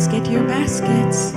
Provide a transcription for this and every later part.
Please get your baskets.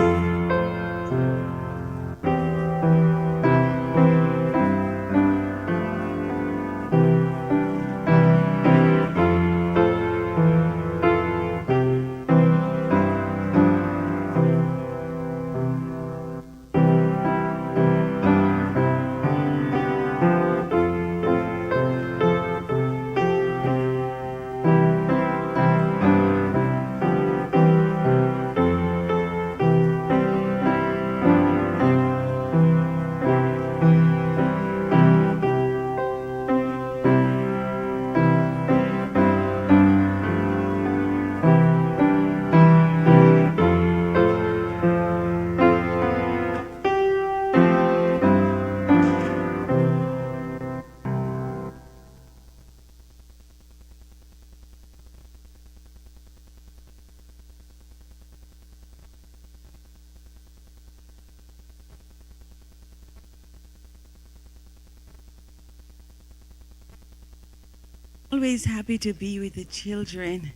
Always happy to be with the children.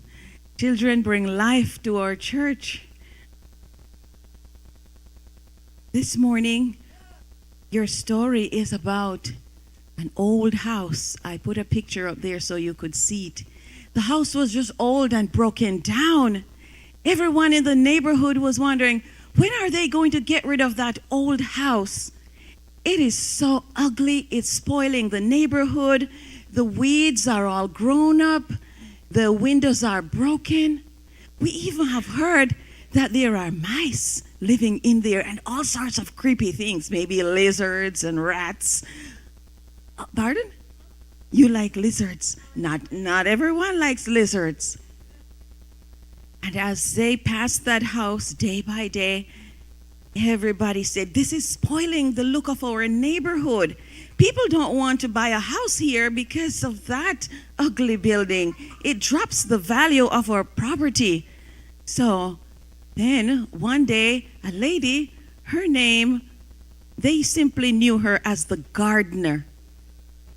Children bring life to our church. This morning, your story is about an old house. I put a picture up there so you could see it. The house was just old and broken down. Everyone in the neighborhood was wondering, when are they going to get rid of that old house? It is so ugly, it's spoiling the neighborhood. The weeds are all grown up. The windows are broken. We even have heard that there are mice living in there and all sorts of creepy things, maybe lizards and rats. Pardon? You like lizards. Not everyone likes lizards. And as they passed that house day by day, everybody said, this is spoiling the look of our neighborhood. People don't want to buy a house here because of that ugly building. It drops the value of our property. So then one day, a lady, her name, they simply knew her as the gardener.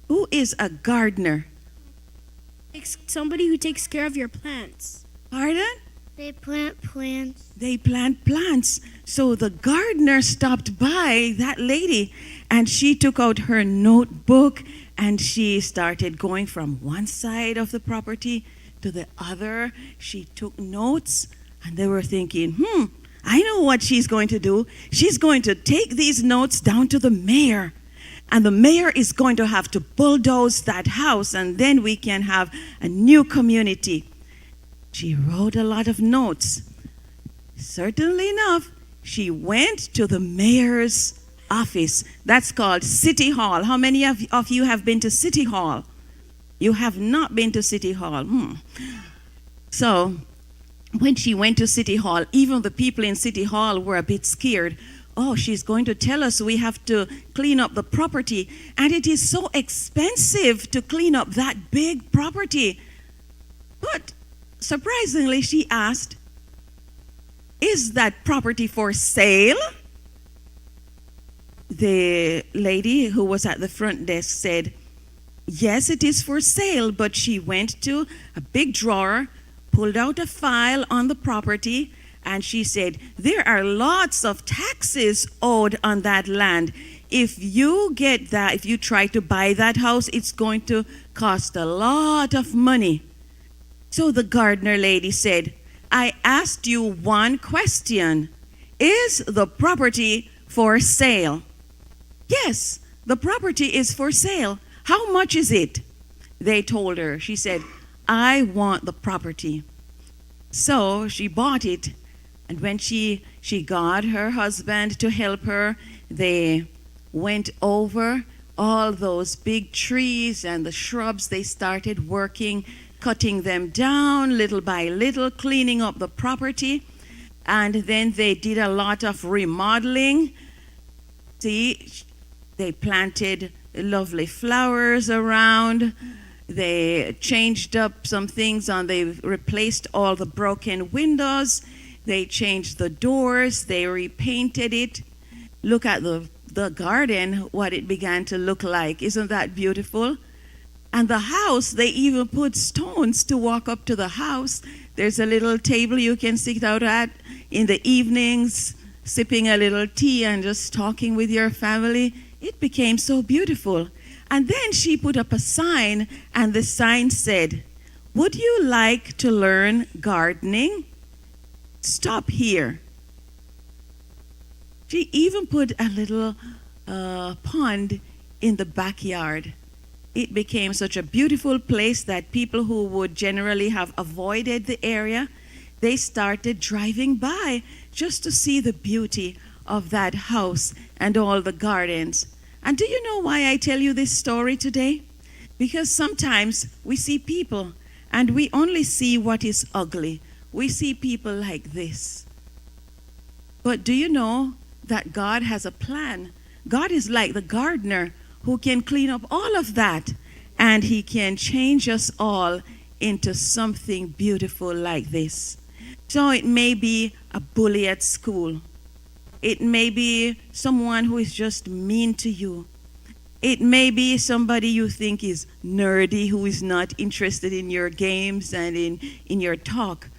Who is a gardener? Somebody who takes care of your plants. Pardon? They plant plants. They plant plants. So the gardener stopped by that lady and she took out her notebook and she started going from one side of the property to the other. She took notes and they were thinking, I know what she's going to do. She's going to take these notes down to the mayor. And the mayor is going to have to bulldoze that house and then we can have a new community. She wrote a lot of notes. Certainly enough, she went to the mayor's office. That's called City Hall. How many of you have been to City Hall? You have not been to City Hall. So when she went to City Hall, even the people in City Hall were a bit scared. Oh, she's going to tell us we have to clean up the property. And it is so expensive to clean up that big property. But surprisingly, she asked, is that property for sale? The lady who was at the front desk said, yes, it is for sale. But she went to a big drawer, pulled out a file on the property, and she said, there are lots of taxes owed on that land. If you try to buy that house, it's going to cost a lot of money. So the gardener lady said, I asked you one question. Is the property for sale? Yes, the property is for sale. How much is it? They told her. She said, I want the property. So she bought it. And when she got her husband to help her, they went over all those big trees and the shrubs. They started working, cutting them down little by little, cleaning up the property. And then they did a lot of remodeling. See, they planted lovely flowers around. They changed up some things they replaced all the broken windows. They changed the doors. They repainted it. Look at the garden, what it began to look like. Isn't that beautiful? And the house, they even put stones to walk up to the house. There's a little table you can sit out at in the evenings, sipping a little tea and just talking with your family. It became so beautiful. And then she put up a sign, and the sign said, "Would you like to learn gardening? Stop here." She even put a little pond in the backyard. It became such a beautiful place that people who would generally have avoided the area, they started driving by just to see the beauty of that house and all the gardens. And do you know why I tell you this story today? Because sometimes we see people and we only see what is ugly. We see people like this. But do you know that God has a plan? God is like the gardener who can clean up all of that, and he can change us all into something beautiful like this. So it may be a bully at school. It may be someone who is just mean to you. It may be somebody you think is nerdy, who is not interested in your games and in your talk.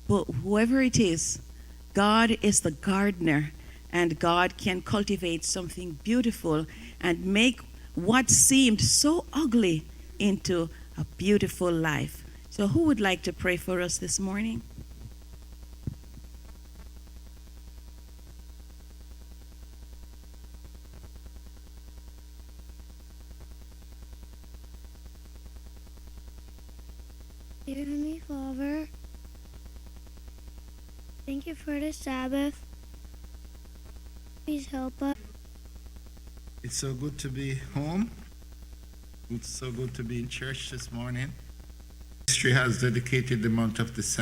But whoever it is, God is the gardener, and God can cultivate something beautiful and make what seemed so ugly into a beautiful life. So who would like to pray for us this morning? Dear Heavenly Father, thank you for the Sabbath. Please help us. It's so good to be home. It's so good to be in church this morning. History has dedicated the month of December